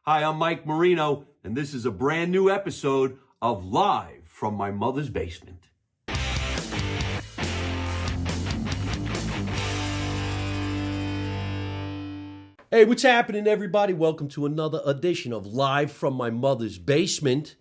Hi, I'm Mike Marino, and this is a brand new episode of Live from My Mother's Basement. Hey, what's happening, everybody? Welcome to another edition of Live from My Mother's Basement.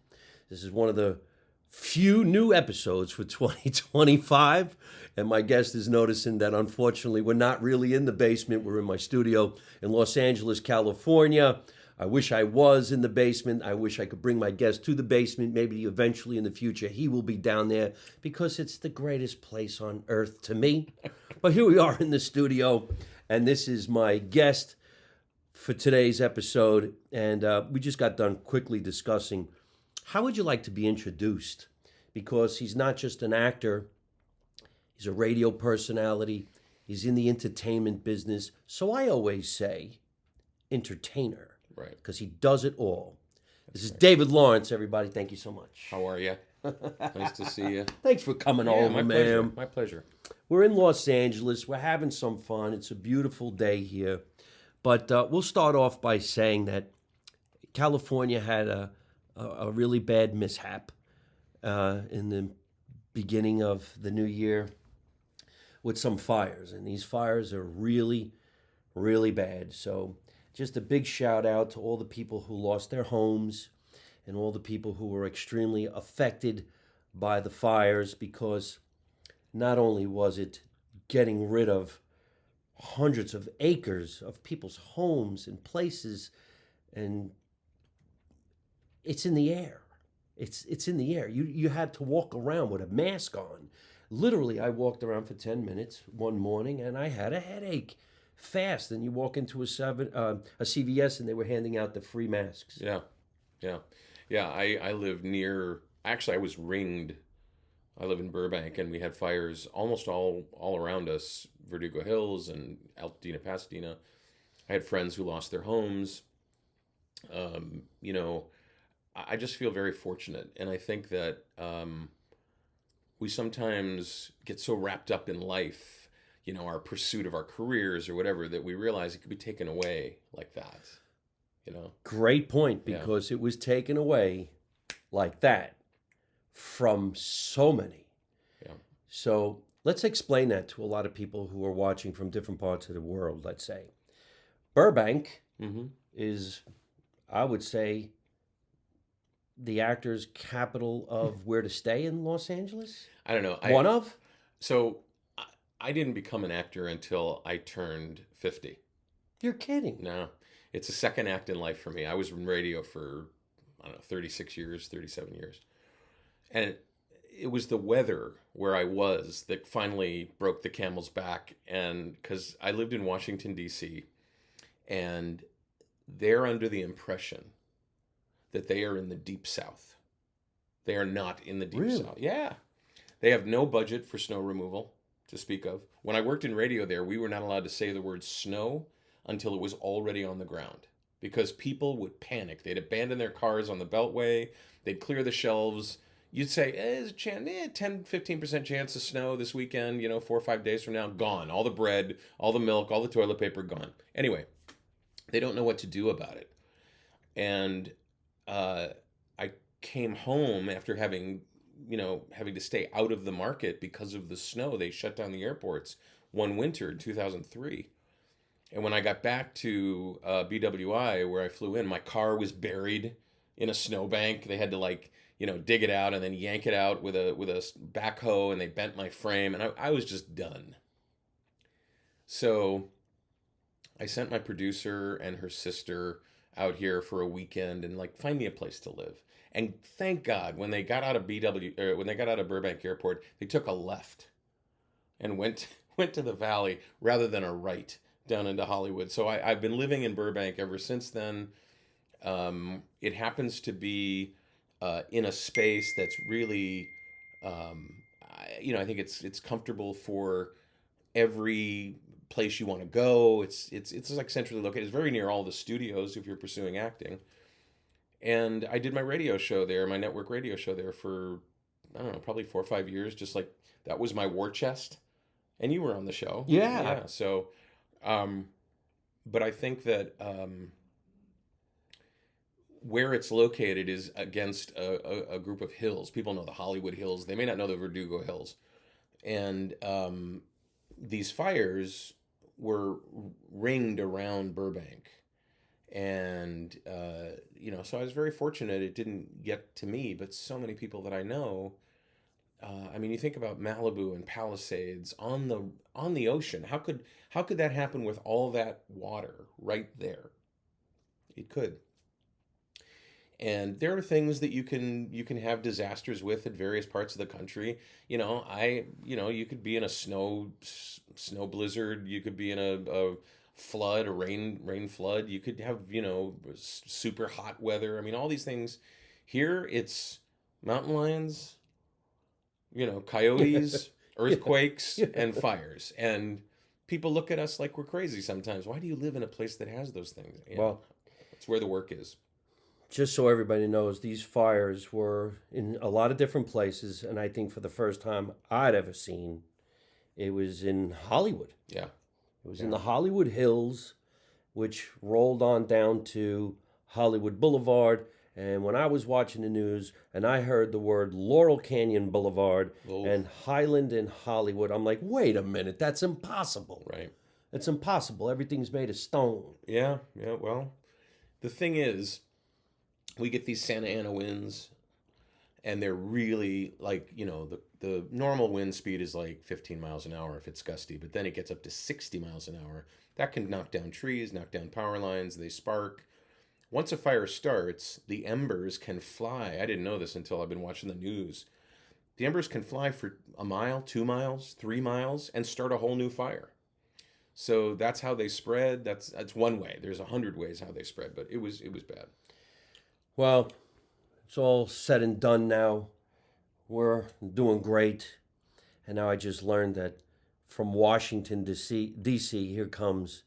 This is one of the few new episodes for 2025, and my guest is noticing that unfortunately we're not really in the basement. We're in my studio in Los Angeles, California. I wish I was in the basement. I wish I could bring my guest to the basement. Maybe eventually in the future he will be down there because it's the greatest place on earth to me. But here we are in the studio, and this is my guest for today's episode. And we just got done quickly discussing how would you like to be introduced? Because he's not just an actor, he's a radio personality, he's in the entertainment business. So I always say entertainer. Right. Because he does it all. This is David Lawrence, everybody. Thank you so much. How are you? Nice to see you. Thanks for coming over, my man. pleasure. My pleasure. We're in Los Angeles. We're having some fun. It's a beautiful day here. But we'll start off by saying that California had a really bad mishap in the beginning of the new year with some fires. And these fires are really, really bad. So just a big shout out to all the people who lost their homes and all the people who were extremely affected by the fires, because not only was it getting rid of hundreds of acres of people's homes and places, and it's in the air. It's in the air. You had to walk around with a mask on. Literally, I walked around for 10 minutes one morning and I had a headache. Fast, and you walk into a CVS and they were handing out the free masks. Yeah. I live near. Actually, I was ringed. I live in Burbank, and we had fires almost all around us. Verdugo Hills and Altadena, Pasadena. I had friends who lost their homes. I just feel very fortunate, and I think that we sometimes get so wrapped up in life, our pursuit of our careers or whatever, that we realize it could be taken away like that, Great point, because it was taken away like that from so many. Yeah. So let's explain that to a lot of people who are watching from different parts of the world, let's say. Burbank is, I would say, the actor's capital of where to stay in Los Angeles? I don't know. One of? So I didn't become an actor until I turned 50. You're kidding. No, it's a second act in life for me. I was in radio for, 36 years, 37 years. And it was the weather where I was that finally broke the camel's back. And because I lived in Washington, D.C., and they're under the impression that they are in the Deep South. They are not in the Deep South. Yeah. They have no budget for snow removal to speak of. When I worked in radio there, we were not allowed to say the word snow until it was already on the ground, because people would panic. They'd abandon their cars on the Beltway. They'd clear the shelves. You'd say, there's a chance, 10, 15% chance of snow this weekend, 4 or 5 days from now. Gone. All the bread, all the milk, all the toilet paper, gone. Anyway, they don't know what to do about it. And I came home after having to stay out of the market because of the snow. They shut down the airports one winter in 2003. And when I got back to BWI, where I flew in, my car was buried in a snowbank. They had to dig it out and then yank it out with a backhoe, and they bent my frame, and I was just done. So I sent my producer and her sister out here for a weekend and find me a place to live. And thank God, when they got out of Burbank Airport, they took a left and went to the valley rather than a right down into Hollywood. So I've been living in Burbank ever since then. It happens to be in a space that's really, I think it's comfortable for every place you want to go. It's like centrally located. It's very near all the studios if you're pursuing acting. And I did my radio show there, my network radio show there for, I don't know, probably 4 or 5 years. Just that was my war chest. And you were on the show. Yeah. So, but I think that where it's located is against a group of hills. People know the Hollywood Hills. They may not know the Verdugo Hills. And these fires were ringed around Burbank. And, so I was very fortunate it didn't get to me, but so many people that I know, you think about Malibu and Palisades on the ocean. How could that happen with all that water right there? It could. And there are things that you can have disasters with at various parts of the country. You could be in a snow blizzard. You could be in a flood, a rain flood. You could have super hot weather. All these things. Here it's mountain lions, coyotes, earthquakes, and fires. And people look at us like we're crazy sometimes. Why do you live in a place that has those things? Well, it's where the work is. Just so everybody knows, these fires were in a lot of different places, and I think for the first time I'd ever seen, it was in Hollywood. Yeah. It was in the Hollywood Hills, which rolled on down to Hollywood Boulevard. And when I was watching the news and I heard the word Laurel Canyon Boulevard and Highland and Hollywood, I'm like, wait a minute, that's impossible. Right. It's impossible. Everything's made of stone. Yeah. Well, the thing is, we get these Santa Ana winds, and they're really the normal wind speed is like 15 miles an hour if it's gusty, but then it gets up to 60 miles an hour. That can knock down trees, knock down power lines, they spark. Once a fire starts, the embers can fly. I didn't know this until I've been watching the news. The embers can fly for a mile, 2 miles, 3 miles, and start a whole new fire. So that's how they spread. That's one way. There's 100 ways how they spread, but it was bad. Well, it's all said and done now. We're doing great. And now I just learned that from Washington, D.C., here comes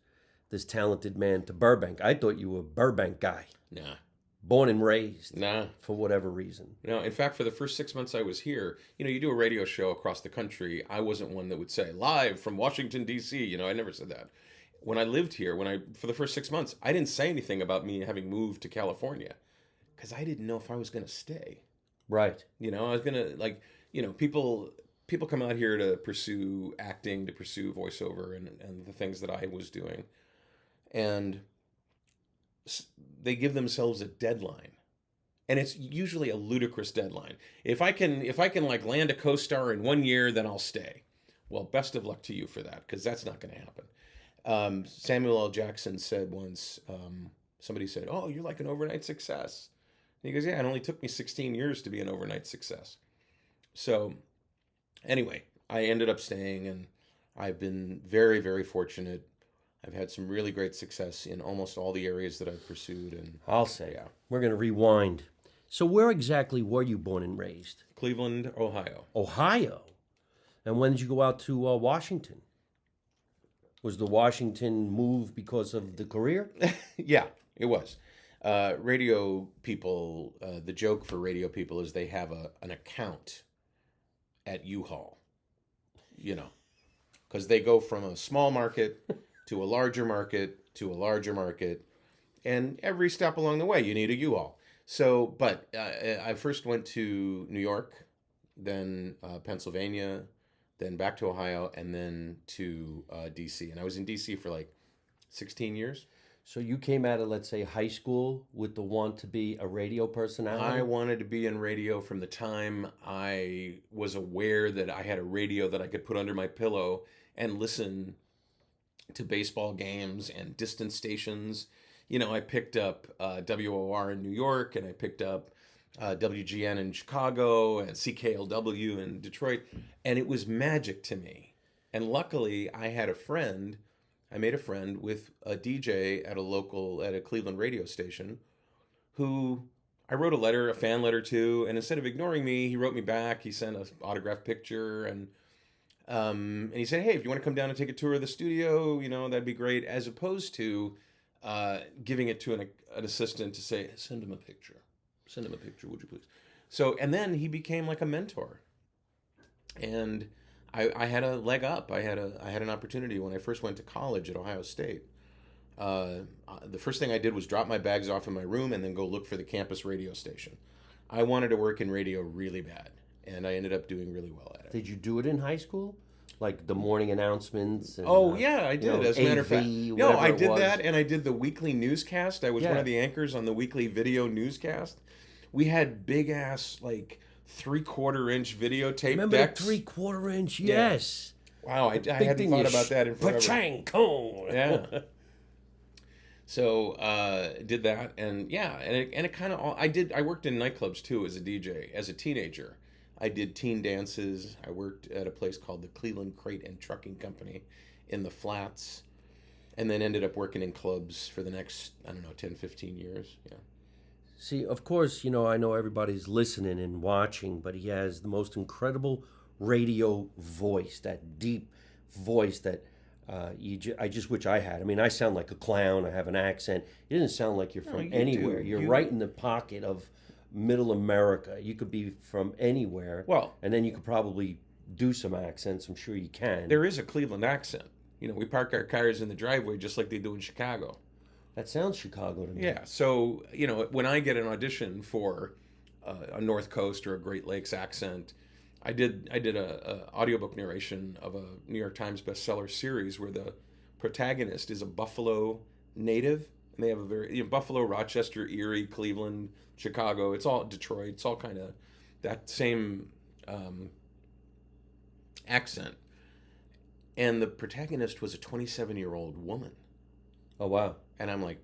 this talented man to Burbank. I thought you were a Burbank guy. Nah. Born and raised. Nah. For whatever reason. No, in fact, for the first 6 months I was here, you do a radio show across the country. I wasn't one that would say, live from Washington, D.C. I never said that. When I lived here, for the first 6 months, I didn't say anything about me having moved to California. Because I didn't know if I was going to stay. Right. I was going to, people come out here to pursue acting, to pursue voiceover and the things that I was doing. And they give themselves a deadline. And it's usually a ludicrous deadline. If I can land a co-star in 1 year, then I'll stay. Well, best of luck to you for that, because that's not going to happen. Samuel L. Jackson said once, somebody said, "Oh, you're like an overnight success." He goes, "Yeah, it only took me 16 years to be an overnight success." So anyway, I ended up staying, and I've been very, very fortunate. I've had some really great success in almost all the areas that I've pursued. And I'll say, we're going to rewind. So where exactly were you born and raised? Cleveland, Ohio. Ohio? And when did you go out to Washington? Was the Washington move because of the career? Yeah, it was. Radio people, the joke for radio people is they have an account at U-Haul, because they go from a small market to a larger market to a larger market, and every step along the way you need a U-Haul. So, but I first went to New York, then Pennsylvania, then back to Ohio, and then to D.C. And I was in D.C. for like 16 years. So you came out of, let's say, high school with the want to be a radio personality? I wanted to be in radio from the time I was aware that I had a radio that I could put under my pillow and listen to baseball games and distant stations. I picked up WOR in New York, and I picked up WGN in Chicago and CKLW in Detroit, and it was magic to me. And luckily, I made a friend with a DJ at a Cleveland radio station, who I wrote a fan letter to, and instead of ignoring me, he wrote me back. He sent an autographed picture, and he said, "Hey, if you want to come down and take a tour of the studio, that'd be great." As opposed to giving it to an assistant to say, "Send him a picture. Send him a picture, would you please?" So, and then he became like a mentor, and I had a leg up. I had an opportunity when I first went to college at Ohio State. The first thing I did was drop my bags off in my room and then go look for the campus radio station. I wanted to work in radio really bad, and I ended up doing really well at it. Did you do it in high school? Like the morning announcements? And, Oh yeah, I did. As a matter of fact, AV, no, I whatever it did was. that, and I did the weekly newscast. I was one Yeah. of the anchors on the weekly video newscast. We had big ass like 3/4 inch videotape Remember decks. the 3/4 inch? Yeah. Yes. Wow, I Big hadn't thing thought you about that in forever. Pachang, cone. Yeah. So did that, and yeah, and it kind of all I worked in nightclubs too as a DJ as a teenager. I did teen dances. I worked at a place called the Cleveland Crate and Trucking Company in the Flats, and then ended up working in clubs for the next, I don't know, 10, 15 years. Yeah. See, of course, you know, I know everybody's listening and watching, but he has the most incredible radio voice, that deep voice that I just wish I had. I mean, I sound like a clown. I have an accent. It doesn't sound like you're No, from you anywhere. do. You're You- right in the pocket of middle America. You could be from anywhere. Well, And then you could probably do some accents. I'm sure you can. there is a Cleveland accent. You know, we park our cars in the driveway just like they do in Chicago. That sounds Chicago to me. Yeah. So, you know, when I get an audition for a North Coast or a Great Lakes accent, I did a audiobook narration of a New York Times bestseller series where the protagonist is a Buffalo native, and they have a very, you know, Buffalo, Rochester, Erie, Cleveland, Chicago. It's all Detroit. It's all kind of that same accent. And the protagonist was a 27-year-old woman. Oh, wow. And I'm like,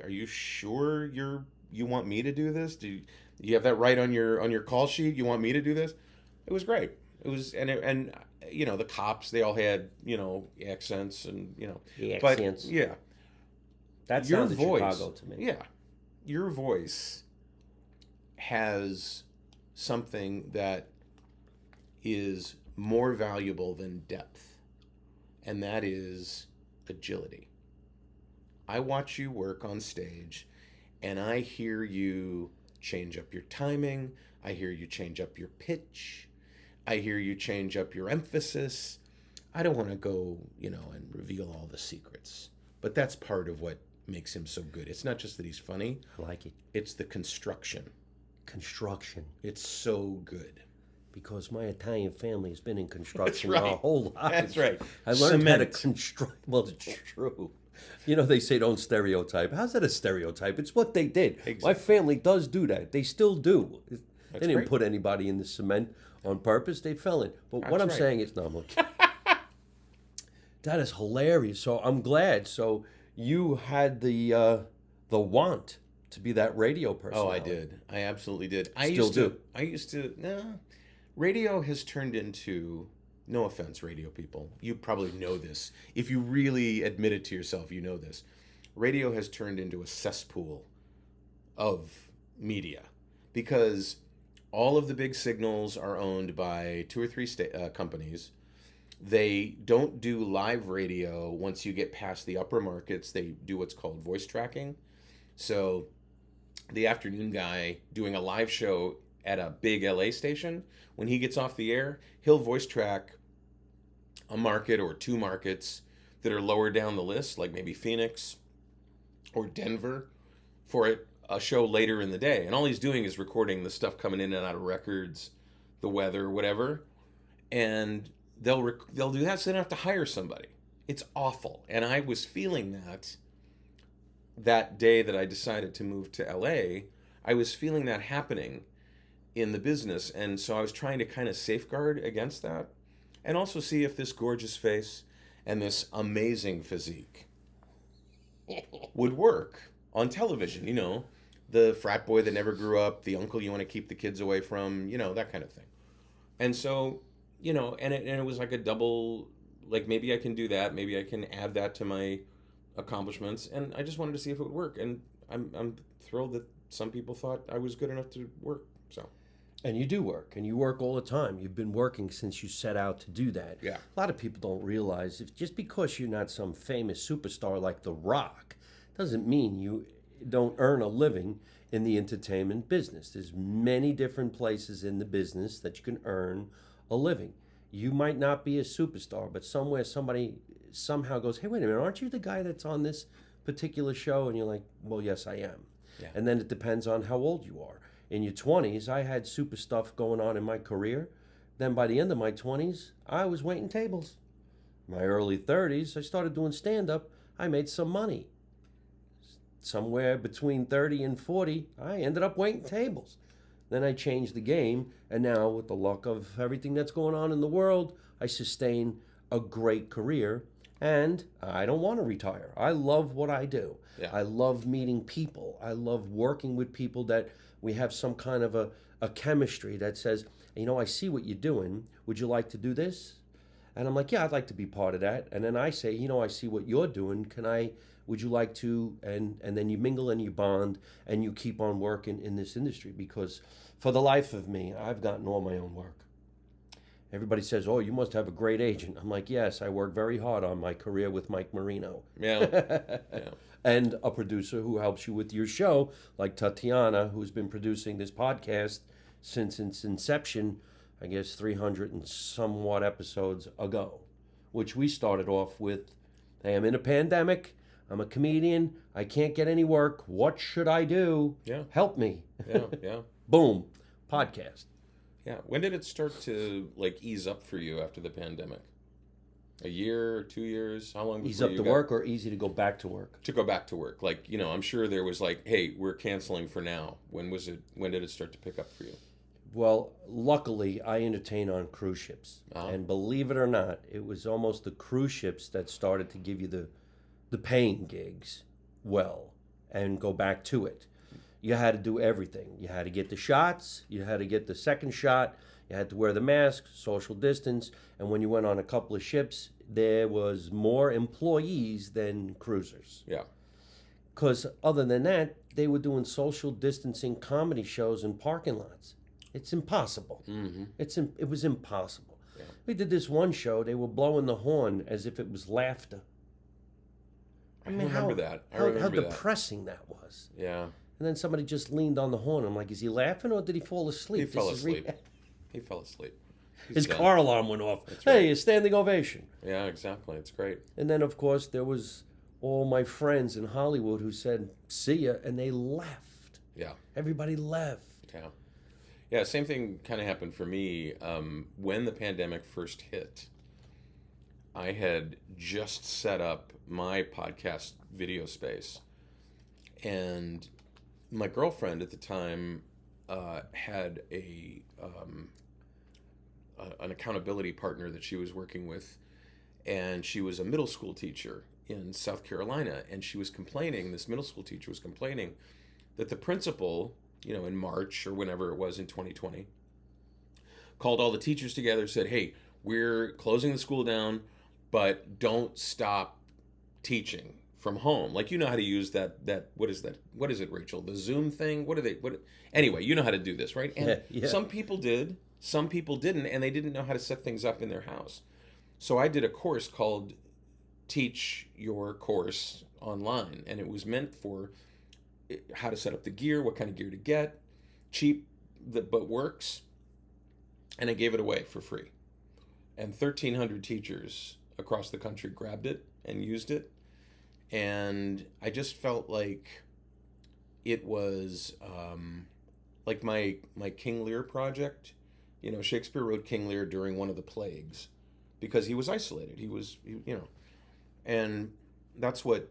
are you sure you want me to do this? Do you have that right on your call sheet? You want me to do this? It was great. It was, and you know, the cops, they all had, you know, accents, and you know, The but accents. yeah, That your sounded voice, Chicago to me. yeah, your voice has something that is more valuable than depth, and that is agility. I watch you work on stage, and I hear you change up your timing. I hear you change up your pitch. I hear you change up your emphasis. I don't want to go, you know, and reveal all the secrets, but that's part of what makes him so good. It's not just that he's funny, I like it. it's the construction. It's so good. Because my Italian family has been in construction right. our whole life. That's right. I learned how to Cement. construct. Well, it's true. You know, they say don't stereotype. How's that a stereotype? It's what they did. My Exactly. family does do that. They still do. They didn't great. put anybody in the cement on purpose. They fell in. But what That's I'm right. saying is, no, I'm looking. That is hilarious. So I'm glad. So you had the want to be that radio person. Oh, I did. I absolutely did. I Still used to. do. I used to. No, radio has turned into. No offense, radio people. You probably know this. If you really admit it to yourself, you know this. Radio has turned into a cesspool of media because all of the big signals are owned by two or three companies. They don't do live radio once you get past the upper markets. They do what's called voice tracking. So the afternoon guy doing a live show at a big LA station, when he gets off the air, he'll voice track a market or two markets that are lower down the list, like maybe Phoenix or Denver, for a show later in the day. And all he's doing is recording the stuff coming in and out of records, the weather, whatever. And they'll do that so they don't have to hire somebody. It's awful. And I was feeling that day that I decided to move to LA, I was feeling that happening in the business. And so I was trying to kind of safeguard against that and also see if this gorgeous face and this amazing physique would work on television. You know, the frat boy that never grew up, the uncle you want to keep the kids away from, you know, that kind of thing. And so, you know, and it was like a double, like maybe I can do that. Maybe I can add that to my accomplishments. And I just wanted to see if it would work. And I'm thrilled that some people thought I was good enough to work. So. And you do work, and you work all the time. You've been working since you set out to do that. Yeah. A lot of people don't realize if just because you're not some famous superstar like The Rock doesn't mean you don't earn a living in the entertainment business. There's many different places in the business that you can earn a living. You might not be a superstar, but somewhere somebody somehow goes, hey, wait a minute, aren't you the guy that's on this particular show? And you're like, well, yes, I am. Yeah. And then it depends on how old you are. In your 20s, I had super stuff going on in my career. Then by the end of my 20s, I was waiting tables. My early 30s, I started doing stand-up. I made some money. Somewhere between 30 and 40, I ended up waiting tables. Then I changed the game, and now with the luck of everything that's going on in the world, I sustain a great career, and I don't want to retire. I love what I do. Yeah. I love meeting people. I love working with people that we have some kind of a chemistry that says, I see what you're doing. Would you like to do this? And I'm like, yeah, I'd like to be part of that. And then I say, I see what you're doing. Would you like to? And then you mingle and you bond and you keep on working in this industry, because for the life of me, I've gotten all my own work. Everybody says, oh, you must have a great agent. I'm like, yes, I work very hard on my career with Mike Marino. Yeah. And a producer who helps you with your show, like Tatiana, who's been producing this podcast since its inception, I guess 300 and somewhat episodes ago, which we started off with, hey, I'm in a pandemic, I'm a comedian, I can't get any work, what should I do? Yeah. Help me. Yeah. Boom, podcast. Yeah. When did it start to ease up for you after the pandemic? A year, 2 years? How long before Ease up you to got work or easy to go back to work? to go back to work? I'm sure there was hey, we're canceling for now. When did it start to pick up for you? Well, luckily, I entertain on cruise ships. And believe it or not, it was almost the cruise ships that started to give you the paying gigs and go back to it. You had to do everything. You had to get the shots. You had to get the second shot. You had to wear the mask, social distance. And when you went on a couple of ships, there was more employees than cruisers. Yeah. Because other than that, they were doing social distancing comedy shows in parking lots. It's impossible. Mm-hmm. It was impossible. Yeah. We did this one show. They were blowing the horn as if it was laughter. I remember that. How depressing that was. Yeah. And then somebody just leaned on the horn. I'm like, is he laughing or did he fall asleep? He fell asleep. He fell asleep. His car alarm went off. That's Hey, right. a standing ovation. Yeah, exactly. It's great. And then, of course, there was all my friends in Hollywood who said, see ya, and they left. Yeah. Everybody left. Yeah. Yeah, same thing kind of happened for me. When the pandemic first hit, I had just set up my podcast video space. And my girlfriend at the time had an accountability partner that she was working with. And she was a middle school teacher in South Carolina. And she was complaining, this middle school teacher was complaining that the principal, in March or whenever it was in 2020, called all the teachers together, said, hey, we're closing the school down, but don't stop teaching from home. You know how to use that what is it, Rachel? The Zoom thing? Anyway, you know how to do this, right? And Yeah. some people did, some people didn't, and they didn't know how to set things up in their house. So I did a course called Teach Your Course Online, and it was meant for how to set up the gear, what kind of gear to get, cheap but works, and I gave it away for free. And 1,300 teachers across the country grabbed it and used it, and I just felt like it was like my King Lear project. Shakespeare wrote King Lear during one of the plagues because he was isolated. And that's what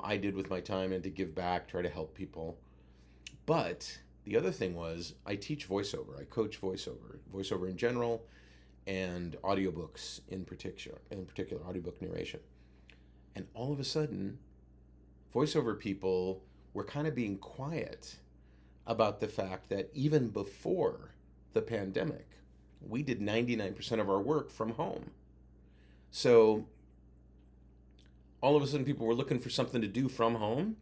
I did with my time, and to give back, try to help people. But the other thing was I teach voiceover. I coach voiceover in general, and audiobooks in particular audiobook narration. And all of a sudden, voiceover people were kind of being quiet about the fact that even before the pandemic, we did 99% of our work from home. So all of a sudden people were looking for something to do from home,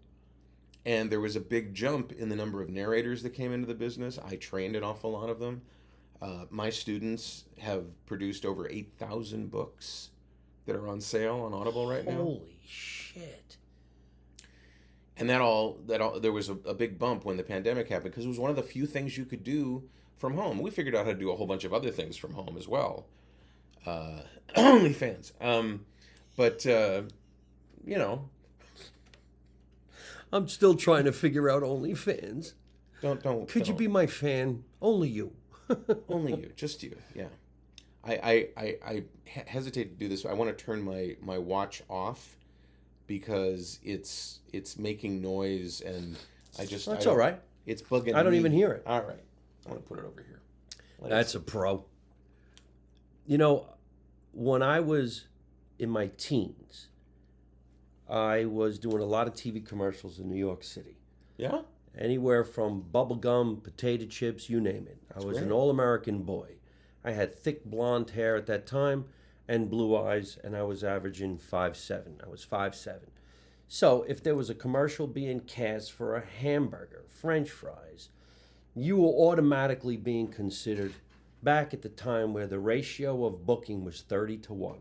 and there was a big jump in the number of narrators that came into the business. I trained an awful lot of them. My students have produced over 8,000 books that are on sale on Audible right now. Holy shit. And that there was a big bump when the pandemic happened, because it was one of the few things you could do from home. We figured out how to do a whole bunch of other things from home as well. OnlyFans. But I'm still trying to figure out OnlyFans. Could you don't. be my fan? Only you. Only you, just you. Yeah. I hesitate to do this. I want to turn my watch off because it's making noise, and That's all right. It's bugging I don't me. even hear it. All right. I'm going to put it over here. That's a pro. You know, when I was in my teens, I was doing a lot of TV commercials in New York City. Yeah? Anywhere from bubble gum, potato chips, you name it. I was an all-American boy. I had thick blonde hair at that time and blue eyes, and I was averaging 5'7". I was 5'7". So if there was a commercial being cast for a hamburger, French fries, you were automatically being considered back at the time where the ratio of booking was 30-1.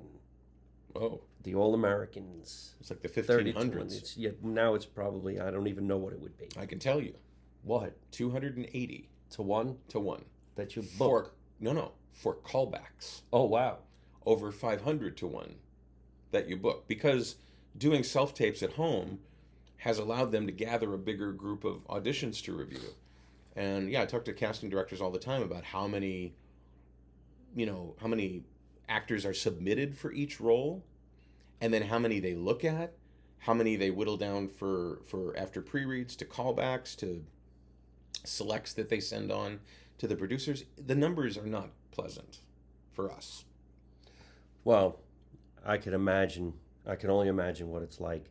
Oh. The All-Americans. It's like the 1500s. Yeah, now it's probably, I don't even know what it would be. I can tell you. What? 280 to 1? to 1. That you book? For callbacks. Oh, wow. Over 500 to 1 that you book. Because doing self-tapes at home has allowed them to gather a bigger group of auditions to review. And yeah, I talk to casting directors all the time about how many actors are submitted for each role, and then how many they look at, how many they whittle down for after pre-reads to callbacks to selects that they send on to the producers. The numbers are not pleasant for us. Well, I can only imagine what it's like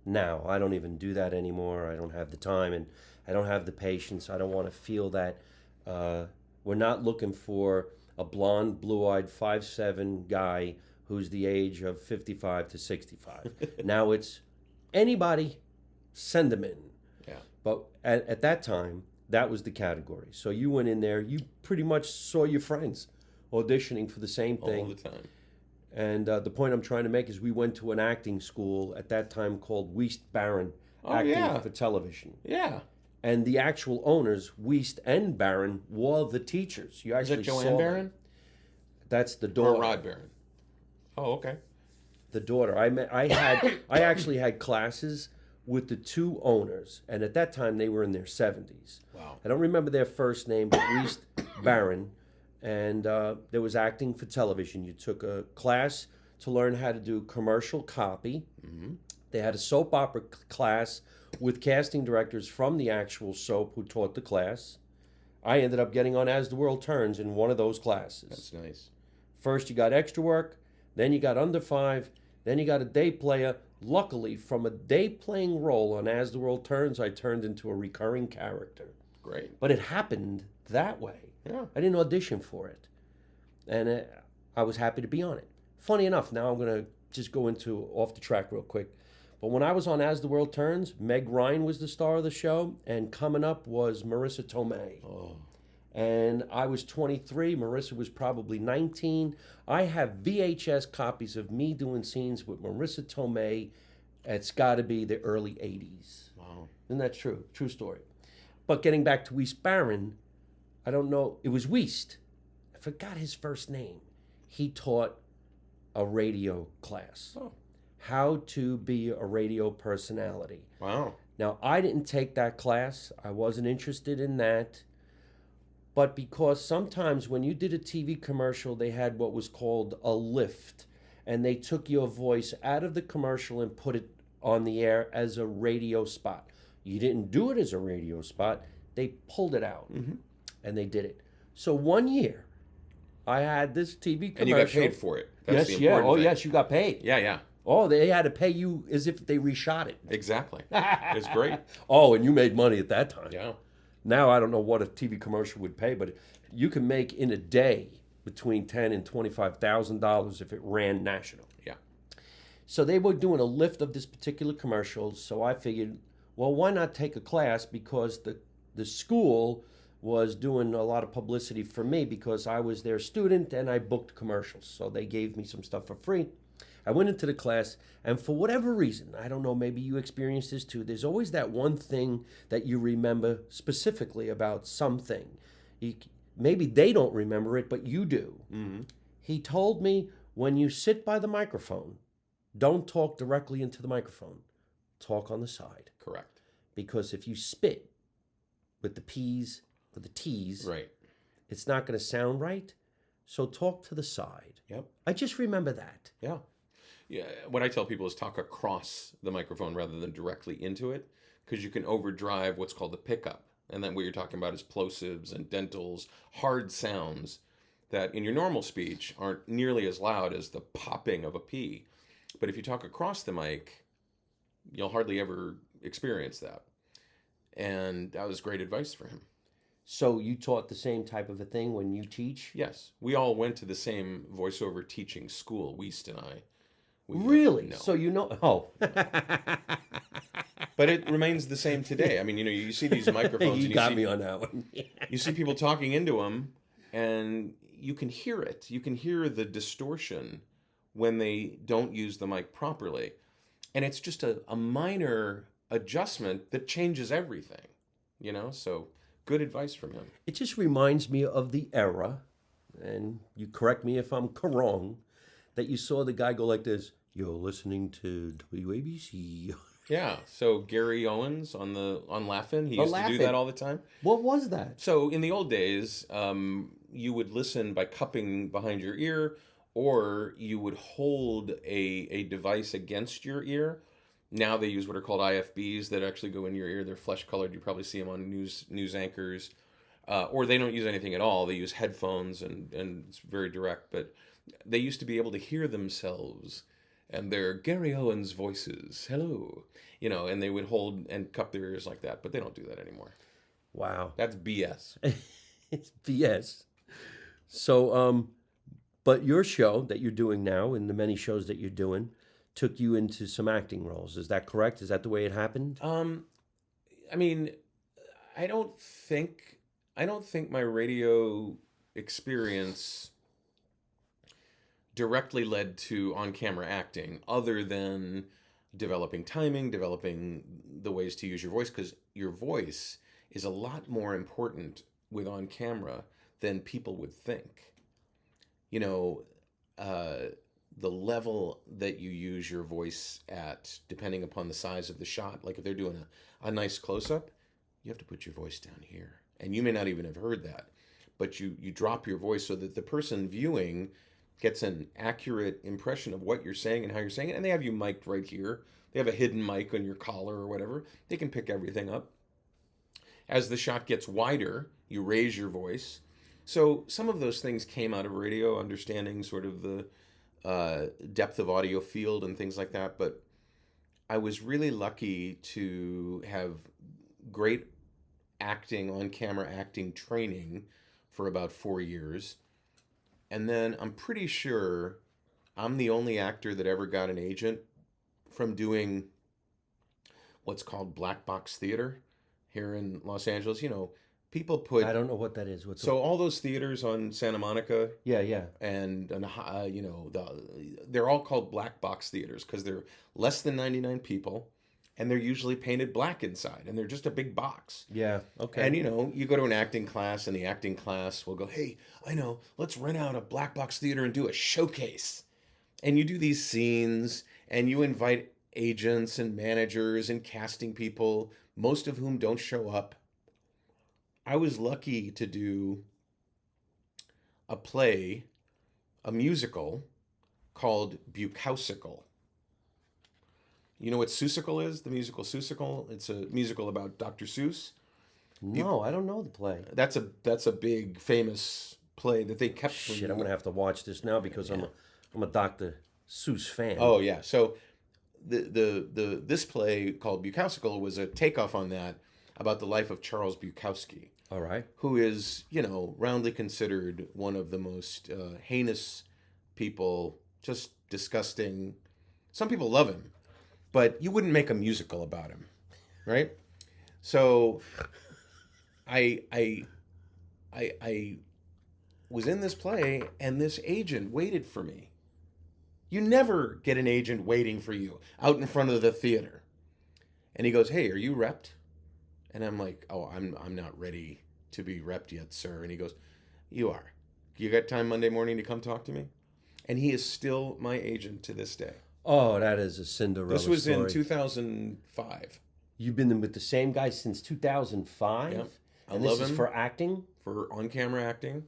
now. I don't even do that anymore. I don't have the time, and I don't have the patience. I don't want to feel that. We're not looking for a blonde, blue-eyed, 5'7" guy who's the age of 55 to 65. Now it's anybody, send them in. Yeah. But at that time, that was the category. So you went in there, you pretty much saw your friends auditioning for the same thing. All the time. And the point I'm trying to make is we went to an acting school at that time called Wiest-Baron Acting for Television. Yeah. And the actual owners, Wiest and Baron, were the teachers. You actually Is that Joanne saw Baron? them. That's the daughter. Or Rod Baron? Oh, okay. The daughter. I actually had classes with the two owners, and at that time they were in their 70s. Wow. I don't remember their first name, but Wiest Baron. And there was acting for television. You took a class to learn how to do commercial copy. Mm-hmm. They had a soap opera class with casting directors from the actual soap who taught the class. I ended up getting on As the World Turns in one of those classes. That's nice. First you got extra work, then you got under 5, then you got a day player. Luckily, from a day playing role on As the World Turns, I turned into a recurring character. Great. But it happened that way. Yeah. I didn't audition for it. And I was happy to be on it. Funny enough, now I'm going to just go into off the track real quick. But when I was on As the World Turns, Meg Ryan was the star of the show, and coming up was Marissa Tomei. Oh. And I was 23, Marissa was probably 19. I have VHS copies of me doing scenes with Marissa Tomei. It's got to be the early 80s. Wow. Isn't that true? True story. But getting back to Wiest-Baron, I don't know, it was Wiest. I forgot his first name. He taught a radio class. Oh. How to be a radio personality. Wow. Now, I didn't take that class. I wasn't interested in that. But because sometimes when you did a TV commercial, they had what was called a lift. And they took your voice out of the commercial and put it on the air as a radio spot. You didn't do it as a radio spot. They pulled it out. Mm-hmm. And they did it. So one year, I had this TV commercial. And you got paid for it. That's yes, the yeah. important Oh, thing. yes, you got paid. Yeah, yeah. Oh, they had to pay you as if they reshot it. Exactly. It's great. Oh, and you made money at that time. Yeah. Now I don't know what a TV commercial would pay, but you can make in a day between $10,000 and $25,000 if it ran national. Yeah. So they were doing a lift of this particular commercial. So I figured, well, why not take a class? Because the school was doing a lot of publicity for me because I was their student and I booked commercials. So they gave me some stuff for free. I went into the class, and for whatever reason, I don't know, maybe you experienced this too, there's always that one thing that you remember specifically about something. Maybe they don't remember it, but you do. Mm-hmm. He told me, when you sit by the microphone, don't talk directly into the microphone. Talk on the side. Correct. because if you spit with the P's or the T's, Right. it's not going to sound right. So talk to the side. Yep. I just remember that. Yeah. Yeah. What I tell people is talk across the microphone rather than directly into it, because you can overdrive what's called the pickup. And then what you're talking about is plosives and dentals, hard sounds that in your normal speech aren't nearly as loud as the popping of a P. But if you talk across the mic, you'll hardly ever experience that. And that was great advice for him. So you taught the same type of a thing when you teach? Yes. We all went to the same voiceover teaching school, Wiest and I. Really? No. So you know? Oh. But it remains the same today. I mean, you see these microphones. You and got see, me on that one. You see people talking into them, and you can hear it. You can hear the distortion when they don't use the mic properly. And it's just a minor adjustment that changes everything, So good advice from him. It just reminds me of the era, and you correct me if I'm wrong, that you saw the guy go like this. You're listening to WABC. Yeah. So Gary Owens on Laugh-In, he used to do that all the time. What was that? So in the old days, you would listen by cupping behind your ear, or you would hold a device against your ear. Now they use what are called IFBs that actually go in your ear. They're flesh colored. You probably see them on news anchors, or they don't use anything at all. They use headphones and it's very direct. But they used to be able to hear themselves and their Gary Owens voices. Hello, and they would hold and cup their ears like that. But they don't do that anymore. Wow. That's BS. It's BS. So, but your show that you're doing now and the many shows that you're doing took you into some acting roles. Is that correct? Is that the way it happened? I mean, I don't think my radio experience directly led to on-camera acting, other than developing timing, developing the ways to use your voice, because your voice is a lot more important with on-camera than people would think. The level that you use your voice at, depending upon the size of the shot. Like if they're doing a nice close-up, you have to put your voice down here. And you may not even have heard that, but you drop your voice so that the person viewing gets an accurate impression of what you're saying and how you're saying it. And they have you mic'd right here. They have a hidden mic on your collar or whatever. They can pick everything up. As the shot gets wider, you raise your voice. So some of those things came out of radio, understanding sort of the depth of audio field and things like that. But I was really lucky to have great acting, on-camera acting training for about 4 years. And then I'm pretty sure I'm the only actor that ever got an agent from doing what's called black box theater here in Los Angeles. People put... I don't know what that is. So all those theaters on Santa Monica... Yeah. And they're all called black box theaters because they're less than 99 people, and they're usually painted black inside, and they're just a big box. Yeah, okay. And, you go to an acting class, and the acting class will go, hey, I know, let's rent out a black box theater and do a showcase. And you do these scenes, and you invite agents and managers and casting people, most of whom don't show up. I was lucky to do a play, a musical called Bukowsical. You know what Seussical is? The musical Seussical? It's a musical about Dr. Seuss. No, I don't know the play. That's a big famous play that they kept. Shit, I'm gonna have to watch this now because I'm a Dr. Seuss fan. Oh yeah, so this play called Bukowsical was a takeoff on that about the life of Charles Bukowski. All right. Who is, roundly considered one of the most heinous people, just disgusting. Some people love him, but you wouldn't make a musical about him, right? So I was in this play, and this agent waited for me. You never get an agent waiting for you out in front of the theater. And he goes, hey, are you repped? And I'm like, oh, I'm not ready to be repped yet, sir. And he goes, you are. You got time Monday morning to come talk to me? And he is still my agent to this day. Oh, that is a Cinderella This was story. in 2005. You've been with the same guy since 2005? Yeah, I And love this is him for acting? for on-camera acting.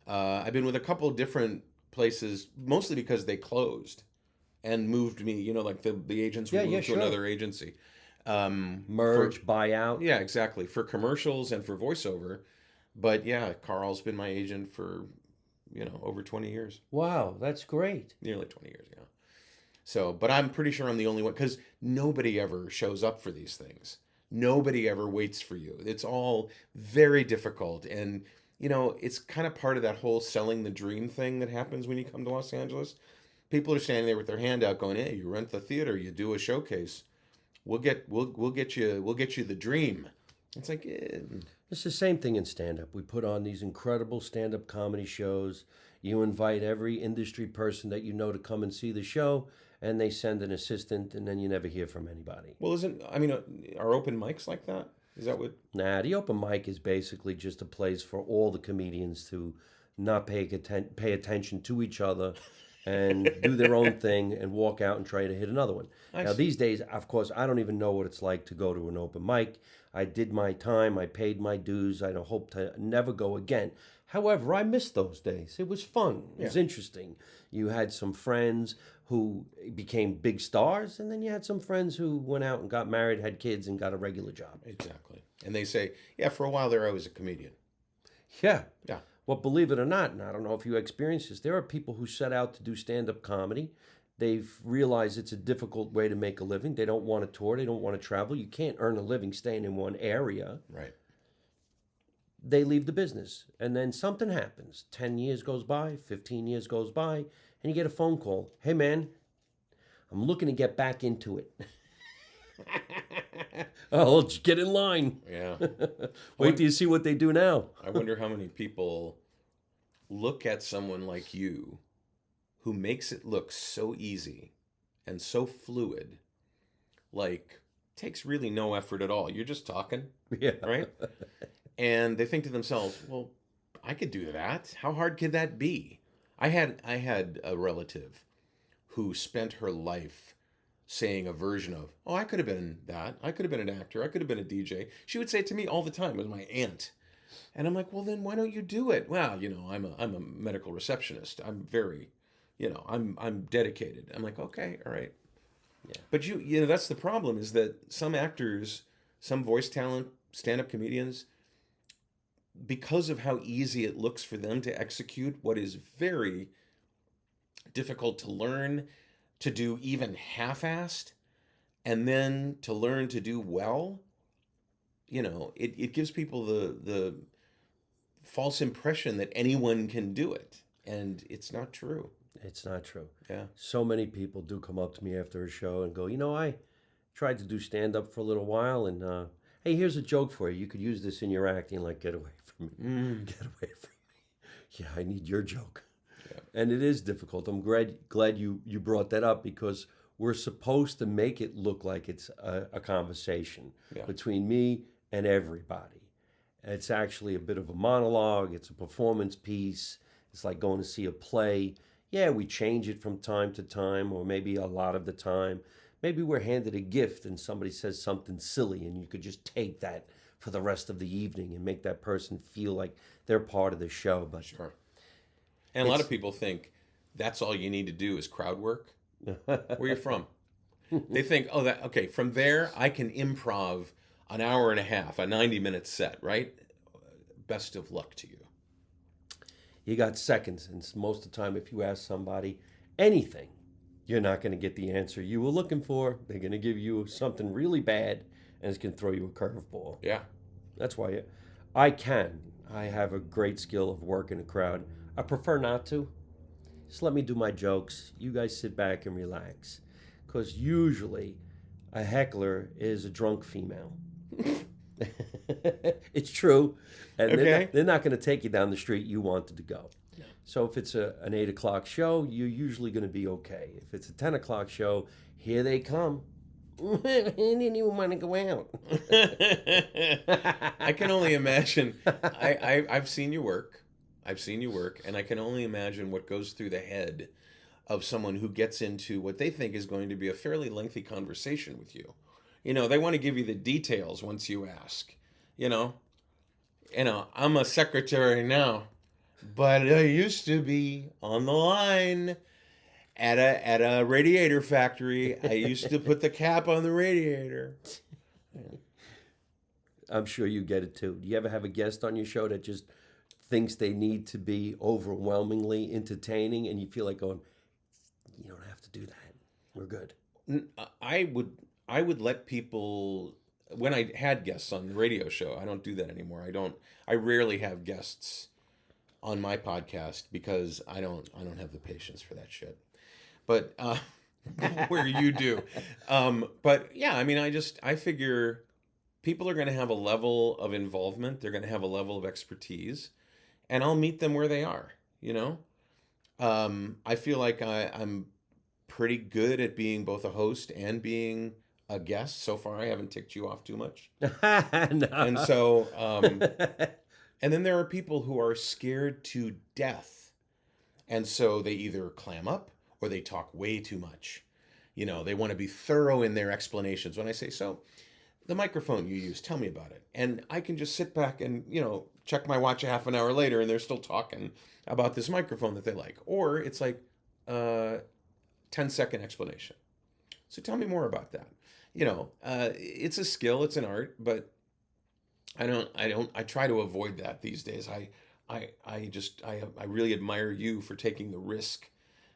I've been with a couple different places, mostly because they closed and moved me. Like the agents Yeah, would yeah, move to sure. another agency. For Merge, buyout. Yeah, exactly, for commercials and for voiceover. But yeah, Carl's been my agent for over 20 years, Wow, that's great. nearly 20 years. Yeah. So, but I'm pretty sure I'm the only one because nobody ever shows up for these things. Nobody ever waits for you. It's all very difficult. And, it's kind of part of that whole selling the dream thing that happens when you come to Los Angeles. People are standing there with their hand out going, hey, you rent the theater, you do a showcase. We'll get you the dream. It's like, It's the same thing in stand up. We put on these incredible stand up comedy shows. You invite every industry person that you know to come and see the show, and they send an assistant, and then you never hear from anybody. well, I mean, are open mics like that? Is that what? Nah, the open mic is basically just a place for all the comedians to not pay attention to each other and do their own thing and walk out and try to hit another one. I Now, see. these days, of course, I don't even know what it's like to go to an open mic. I did my time, I paid my dues, I don't hope to never go again. However, I miss those days. It was fun, it was Yeah. interesting. You had some friends who became big stars, and then you had some friends who went out and got married, had kids, and got a regular job. Exactly. And they say, yeah, for a while there, I was a comedian. Yeah. Yeah. Well, believe it or not, and I don't know if you experience this, there are people who set out to do stand up comedy. They've realized it's a difficult way to make a living. They don't want to tour, they don't want to travel. You can't earn a living staying in one area. Right. They leave the business, and then something happens. 10 years goes by, 15 years goes by, and you get a phone call. Hey, man, I'm looking to get back into it. Oh, just get in line. Yeah. Wait till you see what they do now. I wonder how many people look at someone like you who makes it look so easy and so fluid, like takes really no effort at all. You're just talking, Yeah. right? And they think to themselves, well, I could do that. How hard could that be? I had a relative who spent her life saying a version of, oh, I could have been that. I could have been an actor. I could have been a DJ. She would say it to me all the time. It was my aunt. And I'm like, well, then why don't you do it? Well, I'm a medical receptionist. I'm very, I'm dedicated. I'm like, okay, all right. Yeah. But that's the problem is that some actors, some voice talent, stand-up comedians, because of how easy it looks for them to execute what is very difficult to learn to do even half-assed, and then to learn to do well, it gives people the false impression that anyone can do it. And it's not true. It's not true. Yeah. So many people do come up to me after a show and go, I tried to do stand up for a little while, and hey, here's a joke for you. You could use this in your acting. Like, get away from me. Get away from me. Yeah, I need your joke. Yeah. And it is difficult. I'm glad you brought that up because we're supposed to make it look like it's a conversation Yeah. between me and everybody. It's actually a bit of a monologue. It's a performance piece. It's like going to see a play. Yeah, we change it from time to time, or maybe a lot of the time. Maybe we're handed a gift and somebody says something silly, and you could just take that for the rest of the evening and make that person feel like they're part of the show. But Sure. And a lot of people think that's all you need to do is crowd work. Where you from? They think, oh, okay, from there I can improv an hour and a half, a 90-minute set, right? Best of luck to you. you got seconds, and most of the time, if you ask somebody anything, you're not going to get the answer you were looking for. They're going to give you something really bad, and it's going to throw you a curveball. Yeah. That's why I have a great skill of working a crowd. I prefer not to. Just let me do my jokes. You guys sit back and relax. Because usually a heckler is a drunk female. It's true. And Okay. they're not going to take you down the street you wanted to go. No. So if it's an 8 o'clock show, you're usually going to be okay. If it's a 10 o'clock show, here they come. I didn't even want to go out. I can only imagine. I've seen you work. I've seen you work, and I can only imagine what goes through the head of someone who gets into what they think is going to be a fairly lengthy conversation with you. They want to give you the details once you ask. You know, I'm a secretary now, but I used to be on the line at a radiator factory. I used to put the cap on the radiator. I'm sure you get it too. Do you ever have a guest on your show that just thinks they need to be overwhelmingly entertaining, and you feel like going, "You don't have to do that. We're good." I would let people, when I had guests on the radio show. I don't do that anymore. I rarely have guests on my podcast because I don't have the patience for that shit. But where you do. But yeah, I mean, I figure people are going to have a level of involvement. They're going to have a level of expertise, and I'll meet them where they are. I feel like I'm pretty good at being both a host and being a guest. So far, I haven't ticked you off too much. No. And so, and then there are people who are scared to death. And so they either clam up or they talk way too much. They want to be thorough in their explanations. When I say, so the microphone you use, tell me about it. And I can just sit back and, check my watch a half an hour later and they're still talking about this microphone that they like. Or it's like 10-second explanation. So tell me more about that. It's a skill, it's an art, but I try to avoid that these days. I really admire you for taking the risk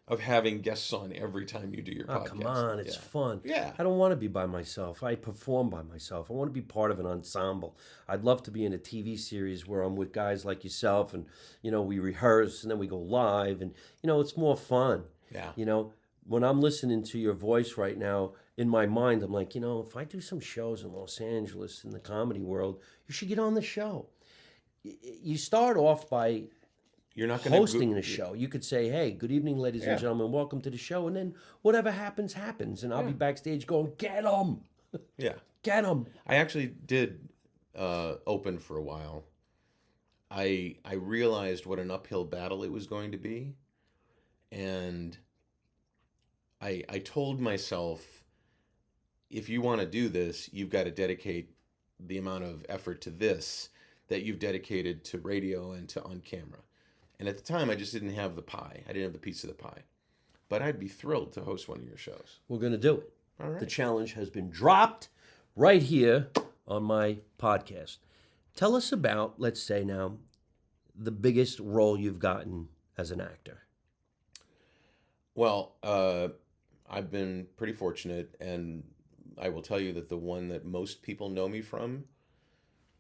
of having guests on every time you do your podcast. Come on, it's fun. Yeah. I don't want to be by myself. I perform by myself. I want to be part of an ensemble. I'd love to be in a TV series where I'm with guys like yourself and, we rehearse and then we go live and, it's more fun. Yeah. When I'm listening to your voice right now, in my mind, I'm like, if I do some shows in Los Angeles in the comedy world, you should get on the show. You start off by You're not hosting the show. You could say, hey, good evening, ladies and gentlemen, welcome to the show. And then whatever happens, happens. And I'll be backstage going, get them. Yeah. Get them. I actually did open for a while. I realized what an uphill battle it was going to be. And I told myself, if you want to do this, you've got to dedicate the amount of effort to this that you've dedicated to radio and to on camera. And at the time, I just didn't have the pie. I didn't have the piece of the pie. But I'd be thrilled to host one of your shows. We're going to do it. All right. The challenge has been dropped right here on my podcast. Tell us about, let's say now, the biggest role you've gotten as an actor. Well, I've been pretty fortunate, and I will tell you that the one that most people know me from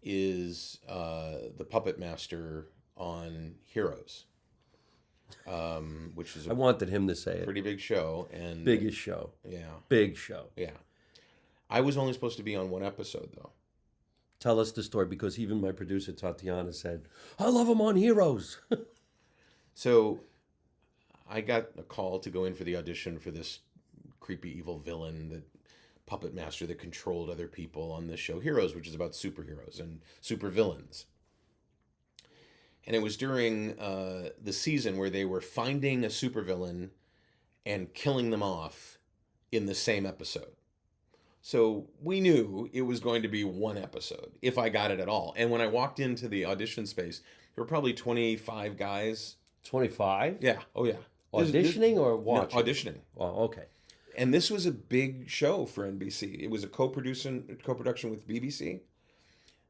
is the puppet master on Heroes, which is I wanted him to say it. pretty big show. And Biggest show. Yeah. Big show. Yeah. I was only supposed to be on one episode, though. Tell us the story, because even my producer, Tatiana, said, I love him on Heroes. So I got a call to go in for the audition for this creepy evil villain, the puppet master that controlled other people on this show, Heroes, which is about superheroes and supervillains. And it was during the season where they were finding a supervillain and killing them off in the same episode. So we knew it was going to be one episode, if I got it at all. And when I walked into the audition space, there were probably 25 guys. 25? Yeah. Oh, yeah. Auditioning or watching? No, auditioning. Oh, okay. And this was a big show for NBC. It was a co-production with BBC.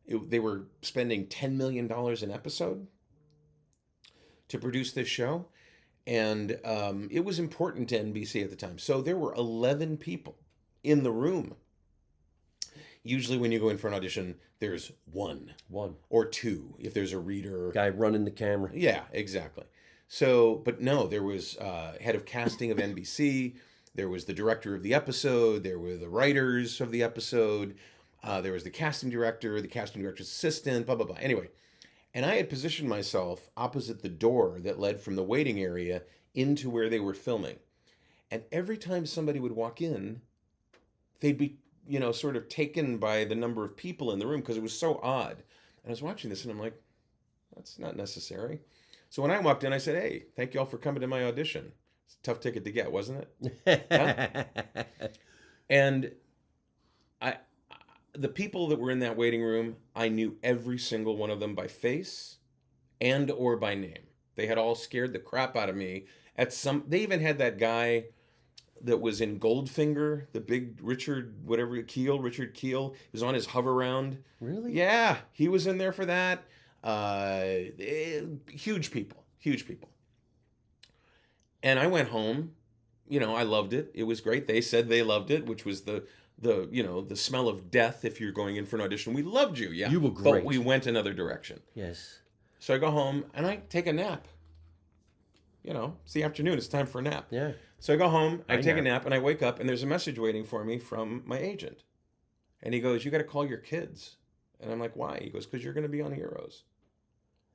They were spending $10 million an episode to produce this show. And it was important to NBC at the time. So there were 11 people in the room. Usually when you go in for an audition, there's one or two if there's a reader. Guy running the camera. Yeah, exactly. So, but no, there was head of casting of NBC. There was the director of the episode. There were the writers of the episode. There was the casting director's assistant, blah, blah, blah. Anyway, and I had positioned myself opposite the door that led from the waiting area into where they were filming. And every time somebody would walk in, they'd be, sort of taken by the number of people in the room because it was so odd. And I was watching this and I'm like, that's not necessary. So when I walked in, I said, hey, thank you all for coming to my audition. It's a tough ticket to get, wasn't it? Huh? And The people that were in that waiting room, I knew every single one of them by face and or by name. They had all scared the crap out of me. They even had that guy that was in Goldfinger, the big Richard Keel, was on his hover round. Really? Yeah, he was in there for that. Huge people, huge people. And I went home. I loved it. It was great. They said they loved it, which was the smell of death if you're going in for an audition. We loved you, yeah. You were But great. we went another direction. Yes. So I go home and I take a nap. It's the afternoon. It's time for a nap. Yeah. So I go home, I take a nap. nap, and I wake up, and there's a message waiting for me from my agent. And he goes, "You got to call your kids." And I'm like, "Why?" He goes, "Because you're going to be on Heroes."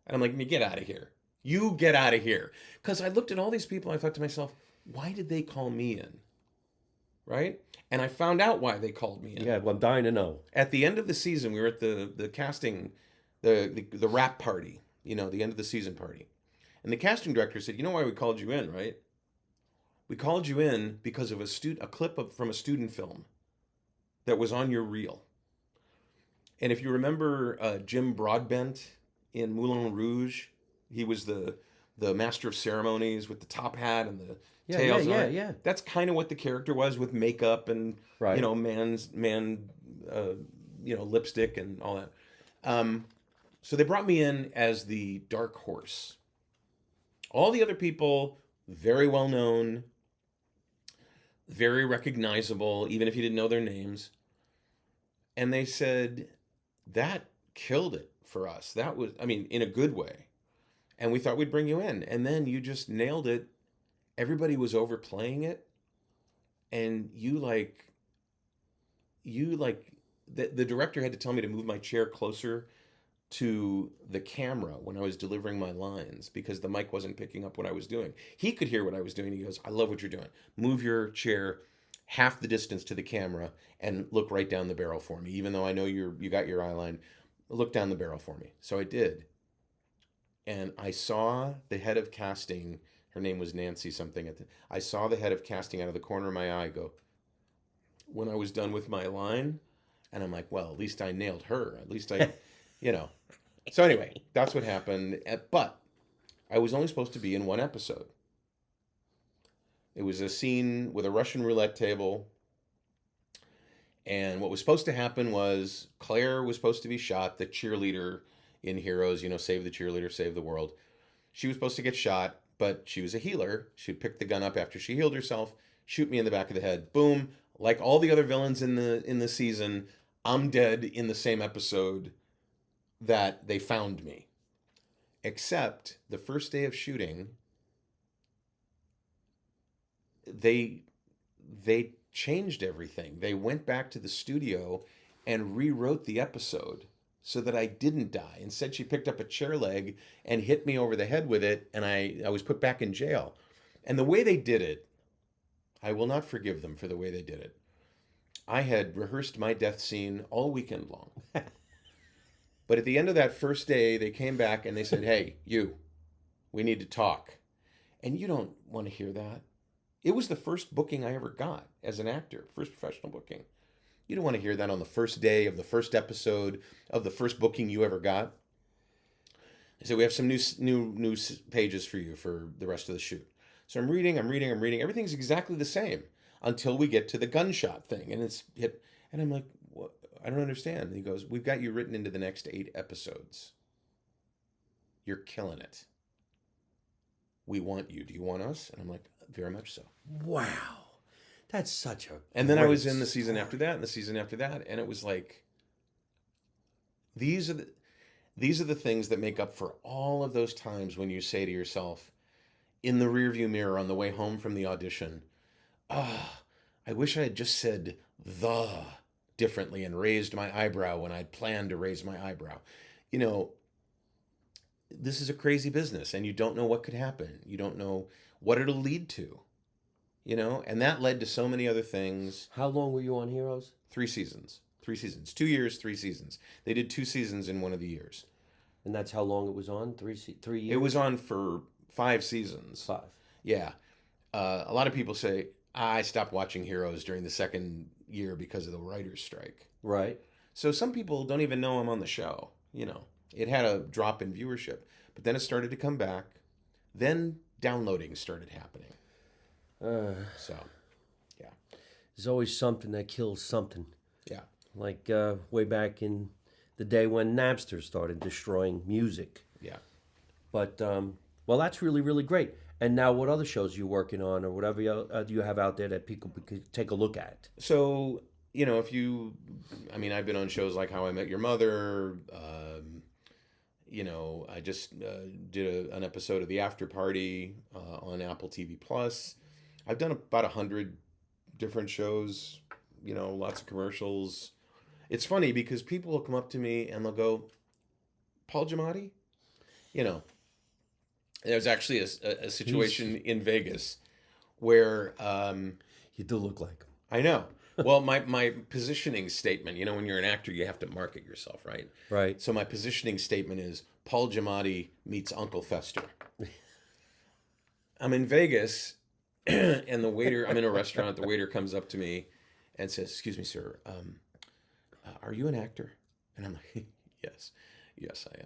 And I'm like, "You get out of here. You get out of here." Because I looked at all these people, and I thought to myself, why did they call me in? Right? And I found out why they called me in. Yeah, well, I'm dying to know. At the end of the season, we were at the casting, the wrap party, the end of the season party. And the casting director said, "You know why we called you in, right? We called you in because of a clip from a student film that was on your reel. And if you remember Jim Broadbent in Moulin Rouge, he was the master of ceremonies with the top hat and the tails on it. Yeah. That's kind of what the character was, with makeup and Right. lipstick and all that. So they brought me in as the dark horse. All the other people, very well known, very recognizable, even if you didn't know their names. And they said, that killed it for us. That was, in a good way. And we thought we'd bring you in. And then you just nailed it. Everybody was overplaying it. And the director had to tell me to move my chair closer to the camera when I was delivering my lines because the mic wasn't picking up what I was doing. He could hear what I was doing. He goes, "I love what you're doing. Move your chair half the distance to the camera and look right down the barrel for me. Even though I know you got your eye line, look down the barrel for me." So I did. And I saw the head of casting, her name was Nancy something. I saw the head of casting out of the corner of my eye go, when I was done with my line, and I'm like, well, at least I nailed her. At least I, So anyway, that's what happened. But I was only supposed to be in one episode. It was a scene with a Russian roulette table. And what was supposed to happen was Claire was supposed to be shot, the cheerleader in Heroes, save the cheerleader, save the world. She was supposed to get shot, but she was a healer. She'd pick the gun up after she healed herself, shoot me in the back of the head. Boom. Like all the other villains in the season, I'm dead in the same episode that they found me. Except the first day of shooting, they changed everything. They went back to the studio and rewrote the episode so that I didn't die. Instead, she picked up a chair leg and hit me over the head with it, and I was put back in jail. And the way they did it, I will not forgive them for the way they did it. I had rehearsed my death scene all weekend long. But at the end of that first day, they came back and they said, "Hey, we need to talk." And you don't want to hear that. It was the first booking I ever got as an actor, first professional booking. You don't want to hear that on the first day of the first episode of the first booking you ever got. They said, "We have some new pages for you for the rest of the shoot." So I'm reading. Everything's exactly the same until we get to the gunshot thing. And it's hit. And I'm like, "What? I don't understand." And he goes, "We've got you written into the next 8 episodes. You're killing it. We want you. Do you want us?" And I'm like, "Very much so." Wow. That's such a And then I great was in the season story. after that, and the season after that, and it was like, these are the things that make up for all of those times when you say to yourself, in the rearview mirror on the way home from the audition, I wish I had just said "the" differently and raised my eyebrow when I'd planned to raise my eyebrow. This is a crazy business, and you don't know what could happen. You don't know what it'll lead to. And that led to so many other things. How long were you on Heroes? 3 seasons. 2 years, 3 seasons. They did 2 seasons in one of the years. And that's how long it was on? 3 years? It was on for 5 seasons. 5. Yeah. A lot of people say, I stopped watching Heroes during the second year because of the writer's strike. Right. So some people don't even know I'm on the show. You know, it had a drop in viewership, but then it started to come back. Then downloading started happening. Uh, So, yeah, there's always something that kills something. yeah, Like way back in the day when Napster started destroying music. yeah. But well, that's really really great. And now, what other shows you working on, or whatever you have out there that people could take a look at? So, you know, I mean, I've been on shows like How I Met Your Mother. You know, I just did an episode of The After Party on Apple TV Plus. I've done about 100 different shows. You know, lots of commercials. It's funny because people will come up to me and they'll go, "Paul Giamatti?" You know, there's actually a situation in Vegas where You do look like him. I know. Well, my positioning statement, you know, when you're an actor, you have to market yourself, right? Right. So my positioning statement is Paul Giamatti meets Uncle Fester. I'm in Vegas, and I'm in a restaurant. The waiter comes up to me and says, "Excuse me, sir, are you an actor?" And I'm like, "Yes, yes, I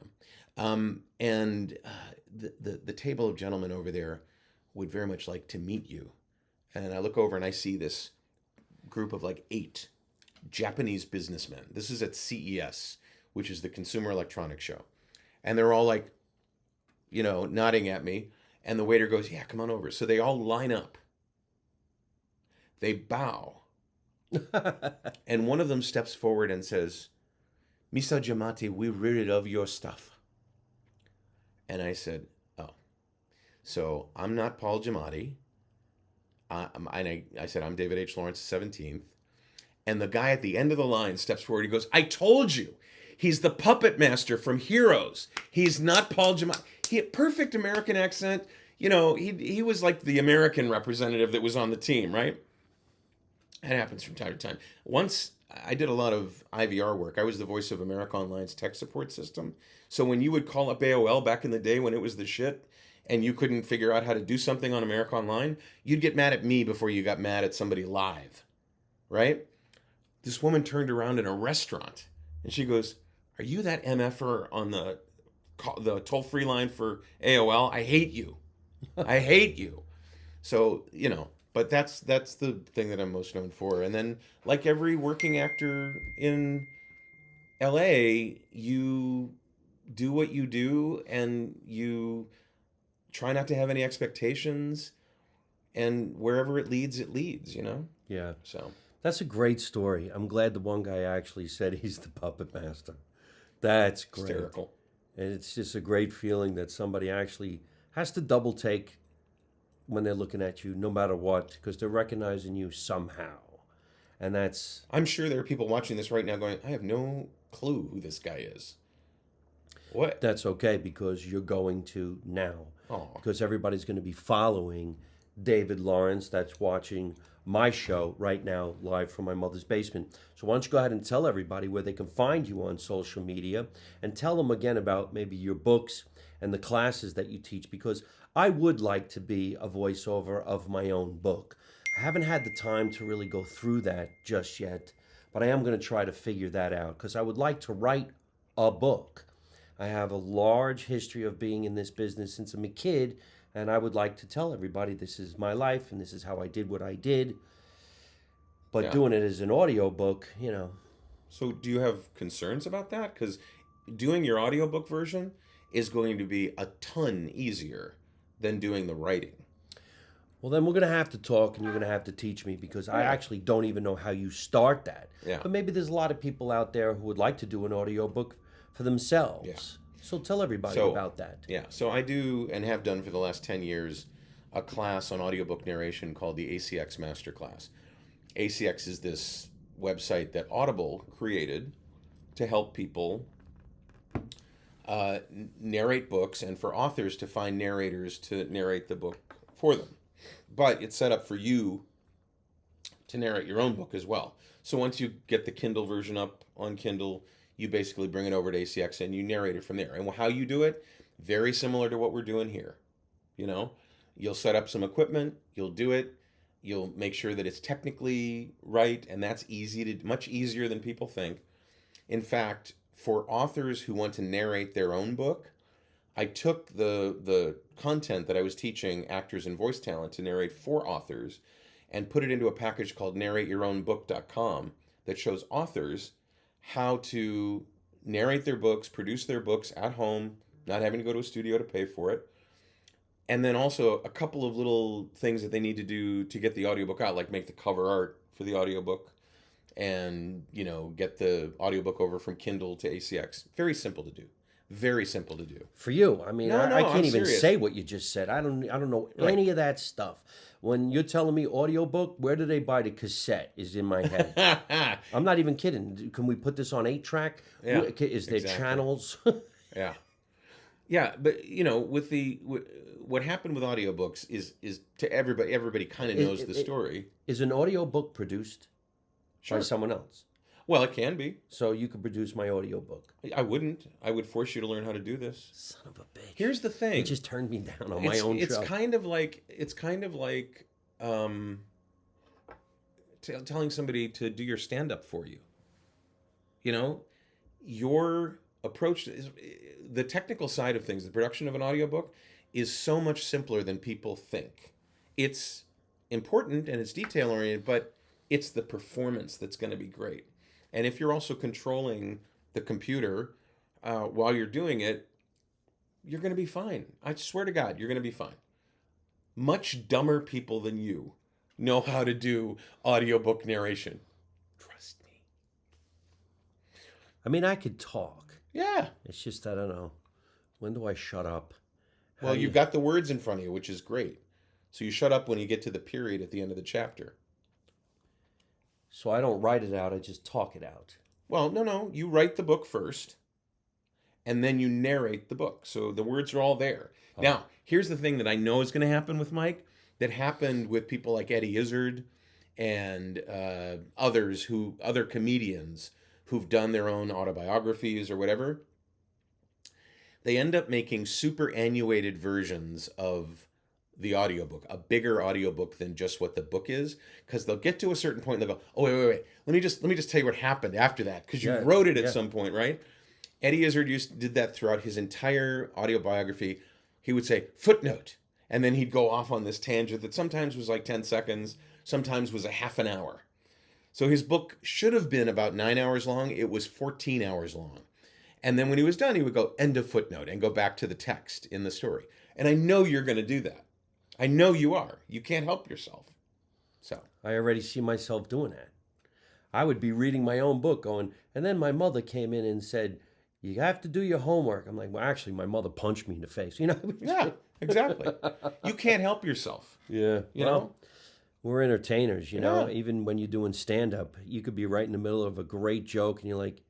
am." And the table of gentlemen over there would very much like to meet you. And I look over and I see this group of like 8 Japanese businessmen. This is at CES, which is the Consumer Electronics Show. And they're all like, you know, nodding at me. And the waiter goes, "Yeah, come on over." So they all line up. They bow. And one of them steps forward and says, "Mr. Giamatti, we really love your stuff." And I said, "Oh, so I'm not Paul Giamatti." And I said, "I'm David H. Lawrence, 17th. And the guy at the end of the line steps forward. He goes, "I told you, he's the puppet master from Heroes. He's not Paul Giamatti." He had perfect American accent. You know, he was like the American representative that was on the team, right? That happens from time to time. Once I did a lot of IVR work. I was the voice of America Online's tech support system. So when you would call up AOL back in the day when it was the shit, and you couldn't figure out how to do something on America Online, you'd get mad at me before you got mad at somebody live, right? This woman turned around in a restaurant and she goes, "Are you that MFer on the toll-free line for AOL? I hate you. I hate you." So, you know, but that's the thing that I'm most known for. And then, like every working actor in LA, you do what you do and you try not to have any expectations, and wherever it leads, you know? Yeah. So, That's a great story. I'm glad the one guy actually said he's the puppet master. That's great. hysterical. And it's just a great feeling that somebody actually has to double take when they're looking at you, no matter what, because they're recognizing you somehow. And I'm sure there are people watching this right now going, "I have no clue who this guy is." What? that's okay because you're going to now. Oh, Because everybody's going to be following David Lawrence that's watching my show right now live from my mother's basement. So why don't you go ahead and tell everybody where they can find you on social media, and tell them again about maybe your books and the classes that you teach, because I would like to be a voiceover of my own book. I haven't had the time to really go through that just yet, but I am going to try to figure that out because I would like to write a book. I have a large history of being in this business since I'm a kid, and I would like to tell everybody this is my life and this is how I did what I did. But yeah. doing it as an audio book, you know, So do you have concerns about that? Because doing your audiobook version is going to be a ton easier than doing the writing. well, then we're going to have to talk and you're going to have to teach me because I Yeah. actually don't even know how you start that. Yeah. But maybe there's a lot of people out there who would like to do an audio book for themselves. Yeah. So tell everybody So- about that. Yeah, so I do and have done for the last 10 years a class on audiobook narration called the ACX Masterclass. ACX is this website that Audible created to help people narrate books and for authors to find narrators to narrate the book for them. But it's set up for you to narrate your own book as well. So once you get the Kindle version up on Kindle, you basically bring it over to ACX and you narrate it from there. And how you do it, very similar to what we're doing here. You know, you'll set up some equipment, you'll do it, you'll make sure that it's technically right, and that's much easier than people think. In fact, for authors who want to narrate their own book, I took the content that I was teaching actors and voice talent to narrate for authors and put it into a package called narrateyourownbook.com that shows authors how to narrate their books, produce their books at home, not having to go to a studio to pay for it. And then also a couple of little things that they need to do to get the audiobook out, like make the cover art for the audiobook and, get the audiobook over from Kindle to ACX. Very simple to do. Very simple to do. For you, I mean, No, I I'm can't even serious. say what you just said. I don't know Right. any of that stuff. When you're telling me audiobook, where do they buy the cassette is in my head. I'm not even kidding. Can we put this on 8-track? Yeah, Is there exactly. channels? Yeah. Yeah, but with what happened with audiobooks is to everybody kind of knows the story. Is an audiobook produced Sure. by someone else? Well, it can be. So you could produce my audiobook. I wouldn't. I would force you to learn how to do this. Son of a bitch. Here's the thing. It just turned me down on my own It's show. kind of like telling somebody to do your stand up for you. Your approach is the technical side of things. The production of an audiobook is so much simpler than people think. It's important and it's detail oriented, but it's the performance that's going to be great. And if you're also controlling the computer while you're doing it, you're going to be fine. I swear to God, you're going to be fine. Much dumber people than you know how to do audiobook narration. Trust me. I mean, I could talk. Yeah. It's just, I don't know. When do I shut up? Well, you've got the words in front of you, which is great. So you shut up when you get to the period at the end of the chapter. So I don't write it out, I just talk it out. Well, no. You write the book first, and then you narrate the book. So the words are all there. Oh. Now, here's the thing that I know is going to happen with Mike, that happened with people like Eddie Izzard and other comedians who've done their own autobiographies or whatever. They end up making superannuated versions of the audiobook, a bigger audiobook than just what the book is, because they'll get to a certain point and they'll go, oh, wait. Let me just tell you what happened after that, because you wrote it at some point, right? Eddie Izzard did that throughout his entire autobiography. He would say, footnote, and then he'd go off on this tangent that sometimes was like 10 seconds, sometimes was a half an hour. So his book should have been about 9 hours long. It was 14 hours long. And then when he was done, he would go, end of footnote, and go back to the text in the story. And I know you're going to do that. I know you are. You can't help yourself. So I already see myself doing that. I would be reading my own book going, and then my mother came in and said, you have to do your homework. I'm like, well, actually, my mother punched me in the face. Yeah, exactly. You can't help yourself. Yeah. You know? We're entertainers, know? Yeah. Even when you're doing stand-up, you could be right in the middle of a great joke, and you're like,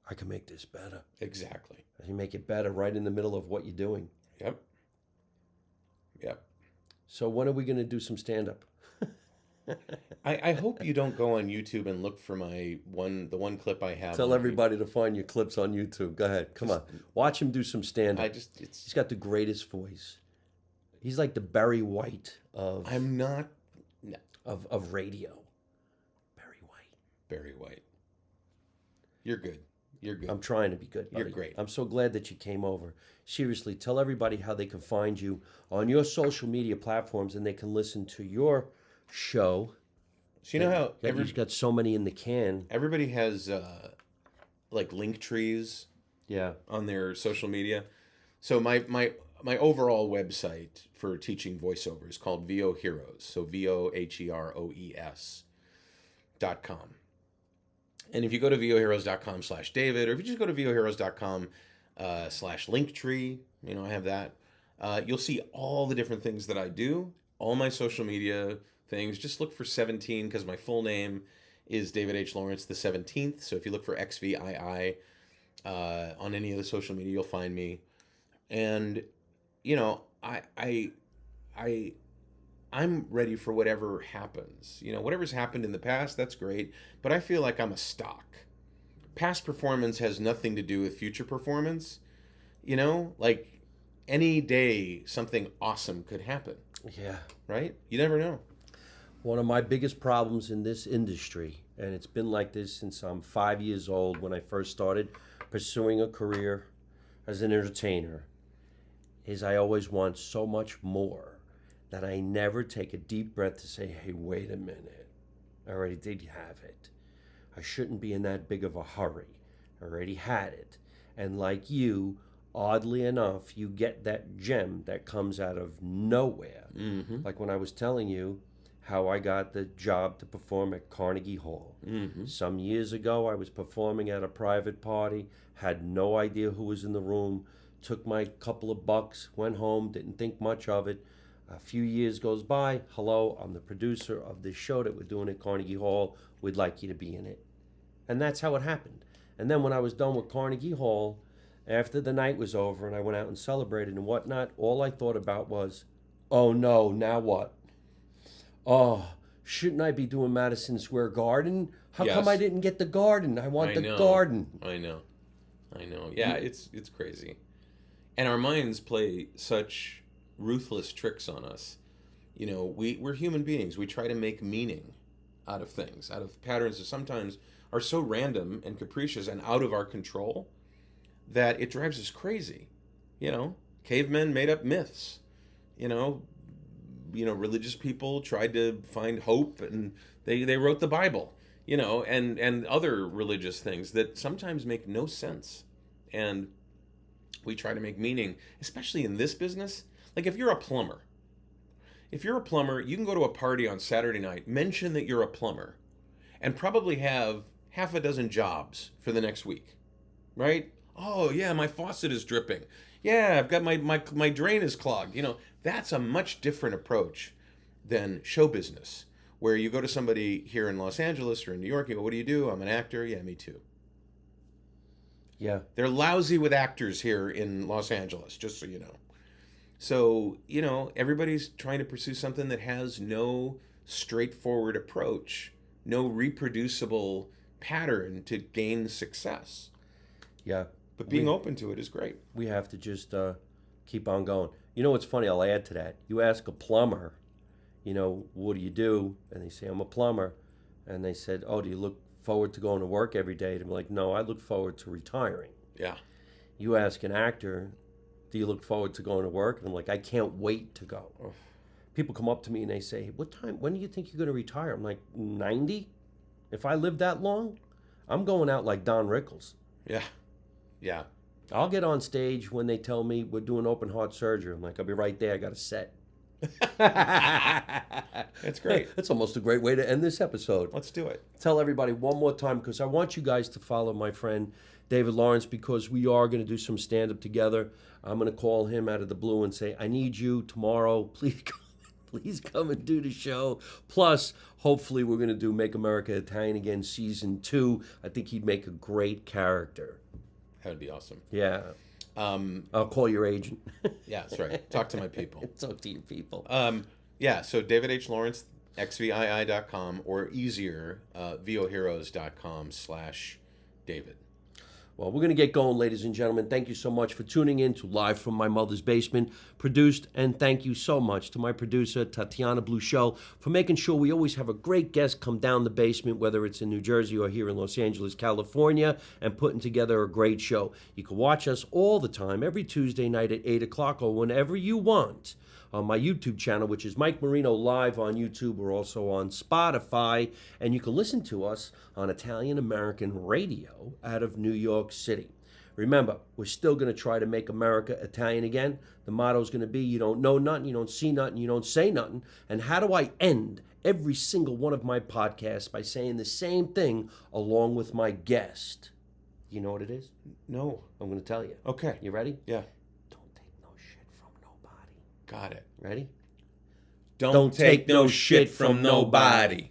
I can make this better. Exactly. And you make it better right in the middle of what you're doing. Yep. So when are we going to do some stand-up? I hope you don't go on YouTube and look for the one clip I have. Tell everybody to find your clips on YouTube. Go ahead. Come on. Watch him do some stand-up. He's got the greatest voice. He's like the Barry White of... I'm not... No. Of radio. Barry White. You're good. I'm trying to be good, buddy. You're great. I'm so glad that you came over. Seriously, tell everybody how they can find you on your social media platforms and they can listen to your show. So you know how you've got so many in the can. Everybody has like link trees on their social media. So my overall website for teaching voiceover is called VO Heroes. So VOHEROES.com. And if you go to voheroes.com/David, or if you just go to voheroes.com/Linktree, I have that. You'll see all the different things that I do, all my social media things. Just look for 17 because my full name is David H. Lawrence the 17th. So if you look for XVII on any of the social media, you'll find me. And I'm ready for whatever happens. Whatever's happened in the past, that's great. But I feel like I'm a stock. Past performance has nothing to do with future performance. Like any day, something awesome could happen. Yeah. Right? You never know. One of my biggest problems in this industry, and it's been like this since I'm 5 years old when I first started pursuing a career as an entertainer, is I always want so much more that I never take a deep breath to say, hey, wait a minute. I already did have it. I shouldn't be in that big of a hurry. I already had it. And like you, oddly enough, you get that gem that comes out of nowhere. Mm-hmm. Like when I was telling you how I got the job to perform at Carnegie Hall. Mm-hmm. Some years ago, I was performing at a private party, had no idea who was in the room, took my couple of bucks, went home, didn't think much of it. A few years goes by. Hello, I'm the producer of this show that we're doing at Carnegie Hall. We'd like you to be in it. And that's how it happened. And then when I was done with Carnegie Hall, after the night was over and I went out and celebrated and whatnot, all I thought about was, oh no, now what? Oh, shouldn't I be doing Madison Square Garden? How Yes. come I didn't get the garden? I want the garden. I know. Yeah, it's crazy. And our minds play such ruthless tricks on us. You know, we're human beings. We try to make meaning out of things, out of patterns that sometimes are so random and capricious and out of our control that it drives us crazy. You know, cavemen made up myths. You know, religious people tried to find hope and they wrote the Bible, and other religious things that sometimes make no sense. And we try to make meaning, especially in this business. Like if you're a plumber, you can go to a party on Saturday night, mention that you're a plumber, and probably have half a dozen jobs for the next week, right? Oh yeah, my faucet is dripping. Yeah, I've got my drain is clogged. That's a much different approach than show business, where you go to somebody here in Los Angeles or in New York, you go, what do you do? I'm an actor. Yeah, me too. Yeah. They're lousy with actors here in Los Angeles, just so you know. So, everybody's trying to pursue something that has no straightforward approach, no reproducible pattern to gain success. Yeah. But being open to it is great. We have to just keep on going. You know what's funny? I'll add to that. You ask a plumber, what do you do? And they say, I'm a plumber. And they said, oh, do you look forward to going to work every day? And I'm like, no, I look forward to retiring. Yeah. You ask an actor, do you look forward to going to work? And I'm like, I can't wait to go. Oh. People come up to me and they say, when do you think you're going to retire? I'm like, 90? If I live that long, I'm going out like Don Rickles. Yeah. Yeah. I'll get on stage when they tell me we're doing open heart surgery. I'm like, I'll be right there. I got a set. That's great. That's almost a great way to end this episode. Let's do it. Tell everybody one more time, because I want you guys to follow my friend David Lawrence, because we are going to do some stand-up together. I'm going to call him out of the blue and say, I need you tomorrow. Please come and do the show. Plus, hopefully we're going to do Make America Italian Again Season 2. I think he'd make a great character. That would be awesome. Yeah. I'll call your agent. Yeah, that's right. Talk to my people. Talk to your people. Yeah, so David H. Lawrence, XVII.com, or easier, voheroes.com/David. Well, we're going to get going, ladies and gentlemen. Thank you so much for tuning in to Live from My Mother's Basement, produced, and thank you so much to my producer, Tatiana Bluchel, for making sure we always have a great guest come down the basement, whether it's in New Jersey or here in Los Angeles, California, and putting together a great show. You can watch us all the time, every Tuesday night at 8 o'clock or whenever you want, on my YouTube channel, which is Mike Marino Live on YouTube. We're also on Spotify, and you can listen to us on Italian American Radio out of New York City. Remember, we're still going to try to make America Italian again. The motto is going to be, you don't know nothing, you don't see nothing, you don't say nothing. And how do I end every single one of my podcasts? By saying the same thing along with my guest. You know what it is? No. I'm going to tell you. Okay. You ready? Yeah. Don't take no shit from nobody. Got it. Ready? Don't take no shit from nobody.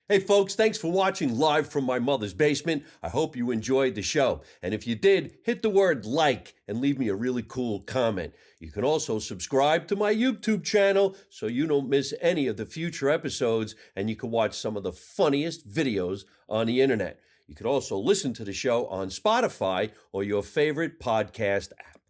Hey folks, thanks for watching Live from My Mother's Basement. I hope you enjoyed the show. And if you did, hit the word like and leave me a really cool comment. You can also subscribe to my YouTube channel so you don't miss any of the future episodes, and you can watch some of the funniest videos on the internet. You can also listen to the show on Spotify or your favorite podcast app.